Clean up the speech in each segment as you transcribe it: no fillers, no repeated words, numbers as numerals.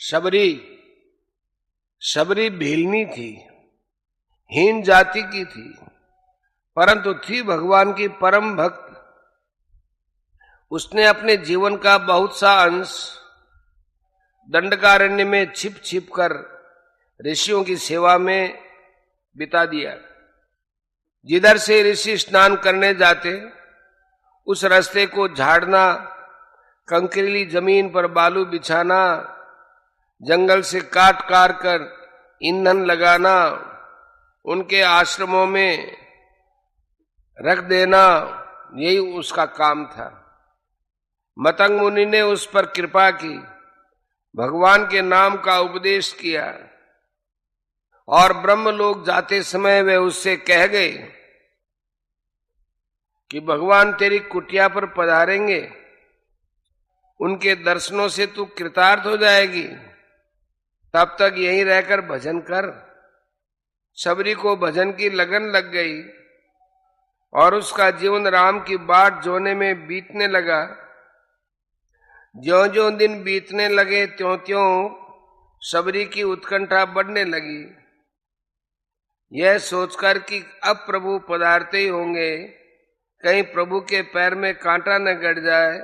शबरी भीलनी थी, हीन जाति की थी, परंतु थी भगवान की परम भक्त। उसने अपने जीवन का बहुत सा अंश दंडकारण्य में छिप छिप कर ऋषियों की सेवा में बिता दिया। जिधर से ऋषि स्नान करने जाते उस रास्ते को झाड़ना, कंकरीली जमीन पर बालू बिछाना, जंगल से काट काट कर ईंधन लगाना, उनके आश्रमों में रख देना, यही उसका काम था। मतंग मुनि ने उस पर कृपा की, भगवान के नाम का उपदेश किया और ब्रह्मलोक जाते समय वे उससे कह गए कि भगवान तेरी कुटिया पर पधारेंगे, उनके दर्शनों से तू कृतार्थ हो जाएगी, तब तक यहीं रहकर भजन कर। शबरी को भजन की लगन लग गई और उसका जीवन राम की बाट जोने में बीतने लगा। ज्यों ज्यों दिन बीतने लगे त्यों त्यों शबरी की उत्कंठा बढ़ने लगी। यह सोचकर कि अब प्रभु पधारते ही होंगे, कहीं प्रभु के पैर में कांटा न गड़ जाए,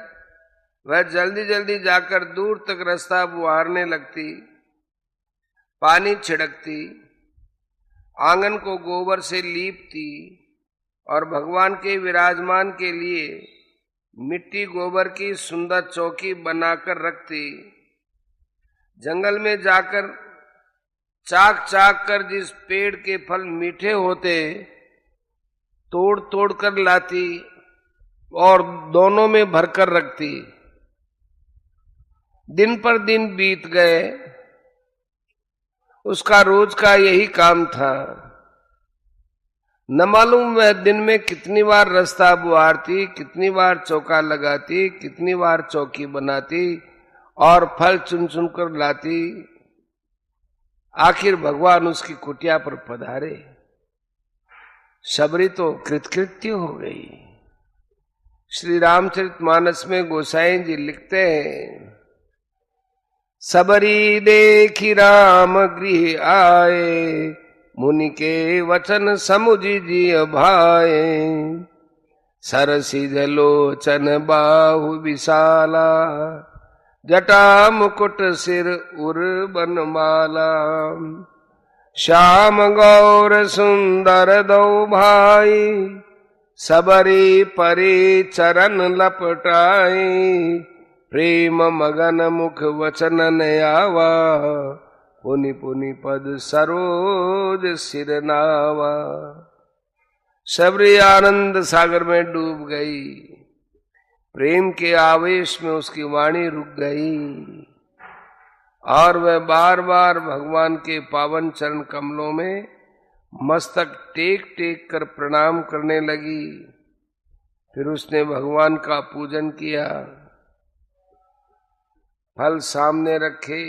वह जल्दी जल्दी जाकर दूर तक रास्ता बुहारने लगती, पानी छिड़कती, आंगन को गोबर से लीपती और भगवान के विराजमान के लिए मिट्टी गोबर की सुंदर चौकी बनाकर रखती। जंगल में जाकर चाक चाक कर जिस पेड़ के फल मीठे होते तोड़ तोड़ कर लाती और दोनों में भरकर रखती। दिन पर दिन बीत गए, उसका रोज का यही काम था। न मालूम वह दिन में कितनी बार रास्ता बुहारती, कितनी बार चौका लगाती, कितनी बार चौकी बनाती और फल चुन चुन कर लाती। आखिर भगवान उसकी कुटिया पर पधारे। शबरी तो कृतकृत्य हो गई। श्री रामचरितमानस में गोसाई जी लिखते हैं, सबरी देखी राम गृह आए, मुनि के वचन समुझि जिय भाए। सरसिज लोचन बाहु विशाला, जटा मुकुट सिर उर बनमाला। श्याम गौर सुंदर दो भाई, सबरी परी चरण लपटाई। प्रेम मगन मुख वचन नयावा, पुनि पुनि पद सरोज सिर नावा। शबरी आनंद सागर में डूब गई। प्रेम के आवेश में उसकी वाणी रुक गई और वह बार बार भगवान के पावन चरण कमलों में मस्तक टेक टेक कर प्रणाम करने लगी। फिर उसने भगवान का पूजन किया, फल सामने रखे।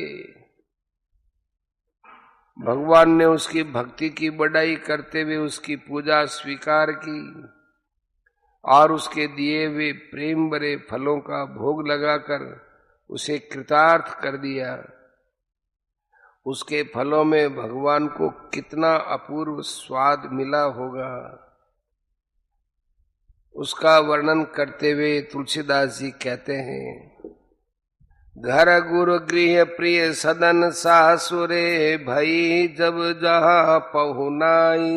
भगवान ने उसकी भक्ति की बढ़ाई करते हुए उसकी पूजा स्वीकार की और उसके दिए हुए प्रेम भरे फलों का भोग लगाकर उसे कृतार्थ कर दिया। उसके फलों में भगवान को कितना अपूर्व स्वाद मिला होगा, उसका वर्णन करते हुए तुलसीदास जी कहते हैं, घर गुरु गृह प्रिय सदन सासुरे भई, जब जहाँ पहुनाई।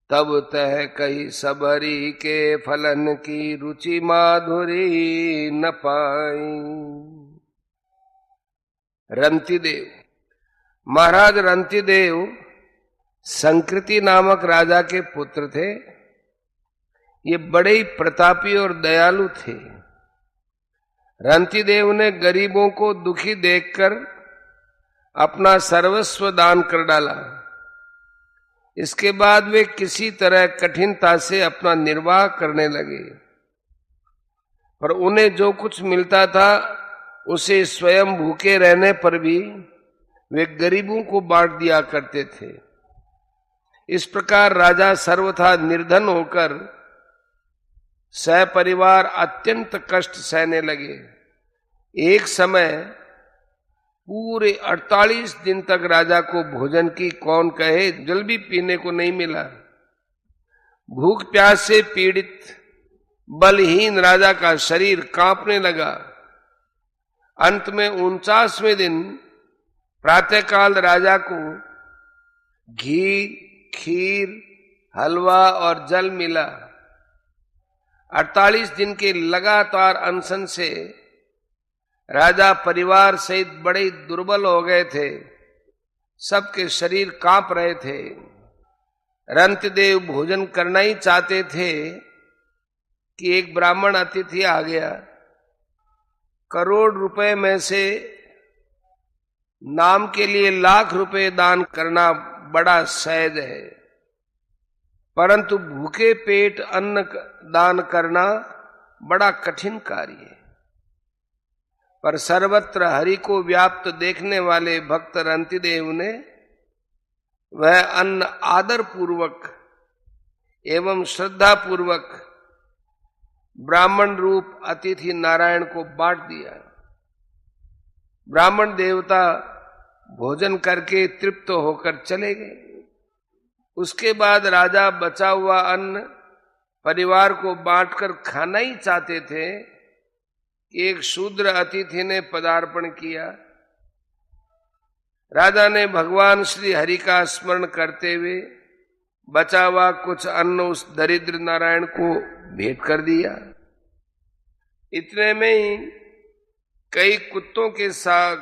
तब तह कही सबरी के फलन की, रुचि माधुरी न पाई। रंतिदेव महाराज रंतिदेव संकृति नामक राजा के पुत्र थे। ये बड़े ही प्रतापी और दयालु थे। रंतिदेव ने गरीबों को दुखी देखकर अपना सर्वस्व दान कर डाला। इसके बाद वे किसी तरह कठिनता से अपना निर्वाह करने लगे, पर उन्हें जो कुछ मिलता था उसे स्वयं भूखे रहने पर भी वे गरीबों को बांट दिया करते थे। इस प्रकार राजा सर्वथा निर्धन होकर सपरिवार अत्यंत कष्ट सहने लगे। एक समय पूरे 48 दिन तक राजा को भोजन की कौन कहे, जल भी पीने को नहीं मिला। भूख प्यास से पीड़ित बलहीन राजा का शरीर कांपने लगा। अंत में 49वें दिन प्रातःकाल राजा को घी, खीर, हलवा और जल मिला। 48 दिन के लगातार अनशन से राजा परिवार सहित बड़े दुर्बल हो गए थे। सबके शरीर कांप रहे थे। रंतदेव भोजन करना ही चाहते थे कि एक ब्राह्मण अतिथि आ गया। करोड़ रुपए में से नाम के लिए लाख रुपए दान करना बड़ा सहज है, परंतु भूखे पेट अन्न दान करना बड़ा कठिन कार्य है। पर सर्वत्र हरि को व्याप्त देखने वाले भक्त रंतिदेव ने वह अन्न आदर पूर्वक एवं श्रद्धा पूर्वक ब्राह्मण रूप अतिथि नारायण को बांट दिया। ब्राह्मण देवता भोजन करके तृप्त होकर चले गए। उसके बाद राजा बचा हुआ अन्न परिवार को बांटकर खाना ही चाहते थे। एक शूद्र अतिथि ने पदार्पण किया। राजा ने भगवान श्री हरि का स्मरण करते हुए बचा हुआ कुछ अन्न उस दरिद्र नारायण को भेंट कर दिया। इतने में ही कई कुत्तों के साथ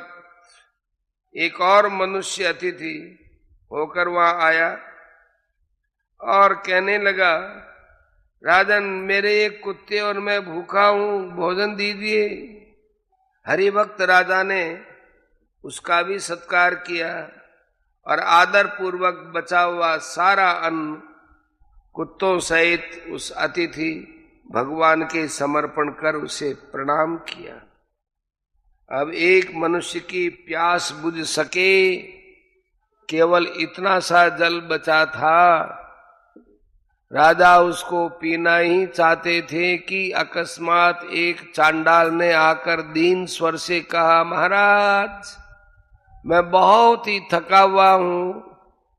एक और मनुष्य अतिथि होकर वहां आया और कहने लगा, राजन, मेरे एक कुत्ते और मैं भूखा हूं, भोजन दीजिए। हरिभक्त राजा ने उसका भी सत्कार किया और आदर पूर्वक बचा हुआ सारा अन्न कुत्तों सहित उस अतिथि भगवान के समर्पण कर उसे प्रणाम किया। अब एक मनुष्य की प्यास बुझ सके, केवल इतना सा जल बचा था। राजा उसको पीना ही चाहते थे कि अकस्मात एक चांडाल ने आकर दीन स्वर से कहा, महाराज, मैं बहुत ही थका हुआ हूं,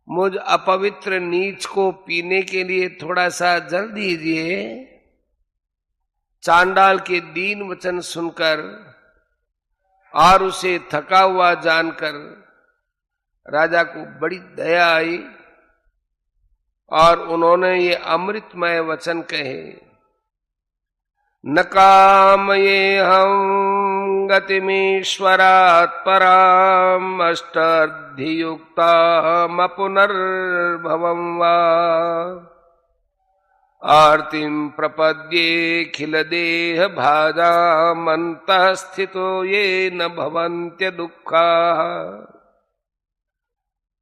मुझ अपवित्र नीच को पीने के लिए थोड़ा सा जल दीजिए। चांडाल के दीन वचन सुनकर और उसे थका हुआ जानकर राजा को बड़ी दया आई और उन्होंने ये अमृतमय वचन कहे, न कामये हम गतिमीश्वरात् पराम अष्टार्धियुक्ताम पुनर्भवं वा आर्तिं प्रपद्ये खिल देह भाजामन्तः स्थितो ये न भवन्त्य दुःखाः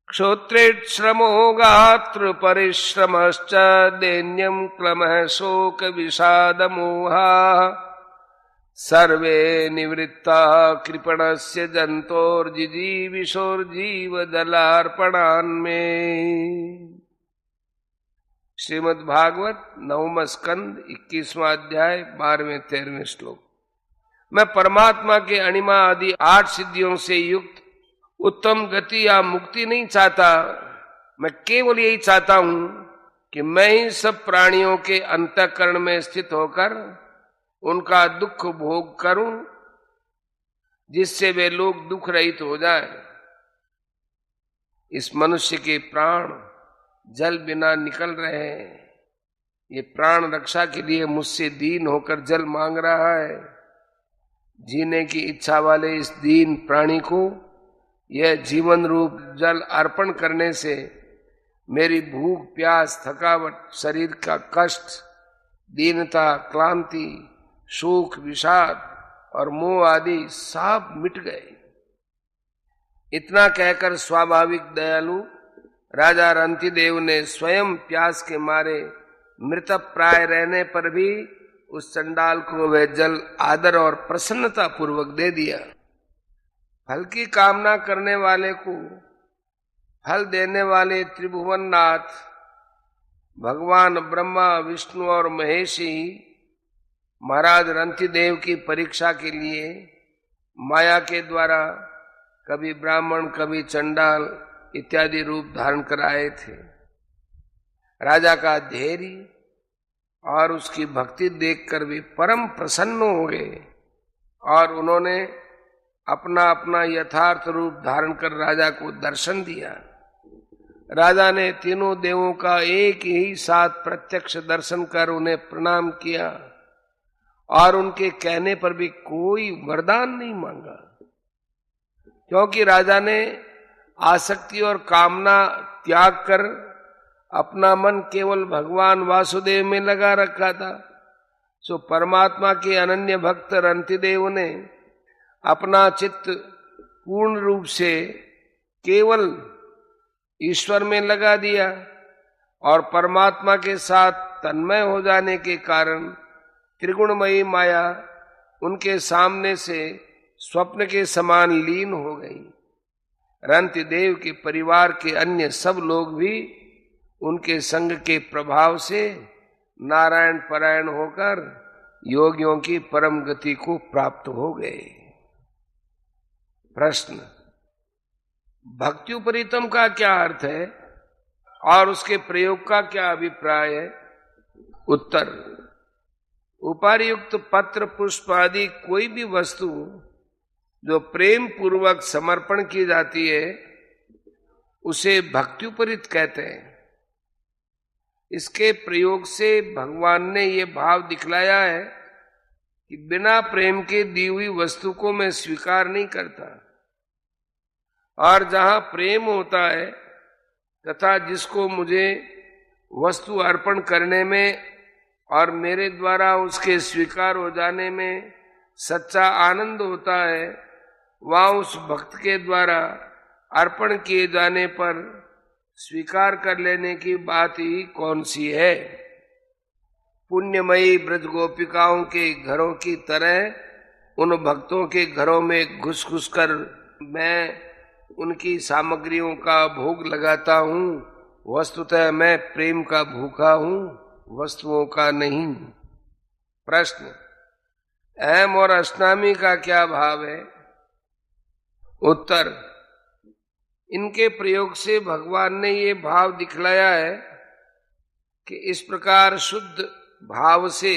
क्षोत्रेश्रमो गात्र परिश्रमश्च दैन्यं क्लमः शोक विषाद मोहा सर्वे निवृत्ता कृपणस्य जन्तोर्जिजीविषोर्जीव जलार्पणान्मे। श्रीमद् भागवत 9वां स्कंद 21वां अध्याय 12वें-13वें श्लोक। मैं परमात्मा के अणिमा आदि 8 सिद्धियों से युक्त उत्तम गति या मुक्ति नहीं चाहता। मैं केवल यही चाहता हूं कि मैं ही सब प्राणियों के अंतःकरण में स्थित होकर उनका दुख भोग करूं, जिससे वे लोग दुख रहित हो जाएं। इस मनुष्य के प्राण जल बिना निकल रहे हैं। ये प्राण रक्षा के लिए मुझसे दीन होकर जल मांग रहा है। जीने की इच्छा वाले इस दीन प्राणी को यह जीवन रूप जल अर्पण करने से मेरी भूख, प्यास, थकावट, शरीर का कष्ट, दीनता, क्लांति, शोक, विषाद और मोह आदि सब मिट गए। इतना कहकर स्वाभाविक दयालु राजा रंतिदेव ने स्वयं प्यास के मारे मृत प्राय रहने पर भी उस चंडाल को वह जल आदर और प्रसन्नता पूर्वक दे दिया। फल की कामना करने वाले को फल देने वाले त्रिभुवननाथ भगवान ब्रह्मा, विष्णु और महेश ही महाराज रंतिदेव की परीक्षा के लिए माया के द्वारा कभी ब्राह्मण, कभी चंडाल इत्यादि रूप धारण कर आए थे। राजा का धैर्य और उसकी भक्ति देखकर भी परम प्रसन्न हो गए और उन्होंने अपना अपना यथार्थ रूप धारण कर राजा को दर्शन दिया। राजा ने तीनों देवों का एक ही साथ प्रत्यक्ष दर्शन कर उन्हें प्रणाम किया और उनके कहने पर भी कोई वरदान नहीं मांगा, क्योंकि राजा ने आसक्ति और कामना त्याग कर अपना मन केवल भगवान वासुदेव में लगा रखा था। सो परमात्मा के अनन्य भक्त रंतिदेव ने अपना चित्त पूर्ण रूप से केवल ईश्वर में लगा दिया और परमात्मा के साथ तन्मय हो जाने के कारण त्रिगुणमयी माया उनके सामने से स्वप्न के समान लीन हो गई। रंतिदेव के परिवार के अन्य सब लोग भी उनके संग के प्रभाव से नारायण परायण होकर योगियों की परम गति को प्राप्त हो गए। प्रश्न, भक्त्युपरीतम का क्या अर्थ है और उसके प्रयोग का क्या अभिप्राय है? उत्तर, उपर्युक्त पत्र, पुष्प आदि कोई भी वस्तु जो प्रेम पूर्वक समर्पण की जाती है उसे भक्त्युपरीत कहते हैं। इसके प्रयोग से भगवान ने ये भाव दिखलाया है कि बिना प्रेम के दी हुई वस्तु को मैं स्वीकार नहीं करता, और जहां प्रेम होता है तथा जिसको मुझे वस्तु अर्पण करने में और मेरे द्वारा उसके स्वीकार हो जाने में सच्चा आनंद होता है, वहां उस भक्त के द्वारा अर्पण किए जाने पर स्वीकार कर लेने की बात ही कौन सी है। पुण्यमयी ब्रज गोपिकाओं के घरों की तरह उन भक्तों के घरों में घुस घुस कर मैं उनकी सामग्रियों का भोग लगाता हूँ। वस्तुतः मैं प्रेम का भूखा हूँ, वस्तुओं का नहीं। प्रश्न, अहम और अष्टामी का क्या भाव है? उत्तर, इनके प्रयोग से भगवान ने ये भाव दिखलाया है कि इस प्रकार शुद्ध भाव से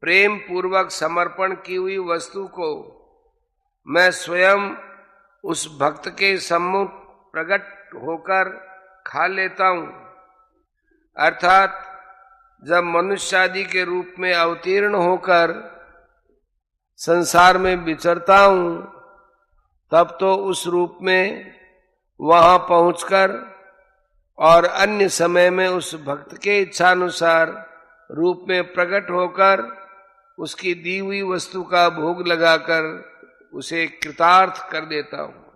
प्रेम पूर्वक समर्पण की हुई वस्तु को मैं स्वयं उस भक्त के सम्मुख प्रकट होकर खा लेता हूं। अर्थात जब मनुष्य आदि के रूप में अवतीर्ण होकर संसार में विचरता हूं, तब तो उस रूप में वहां पहुंचकर और अन्य समय में उस भक्त के इच्छानुसार रूप में प्रकट होकर उसकी दी हुई वस्तु का भोग लगाकर उसे कृतार्थ कर देता हूं।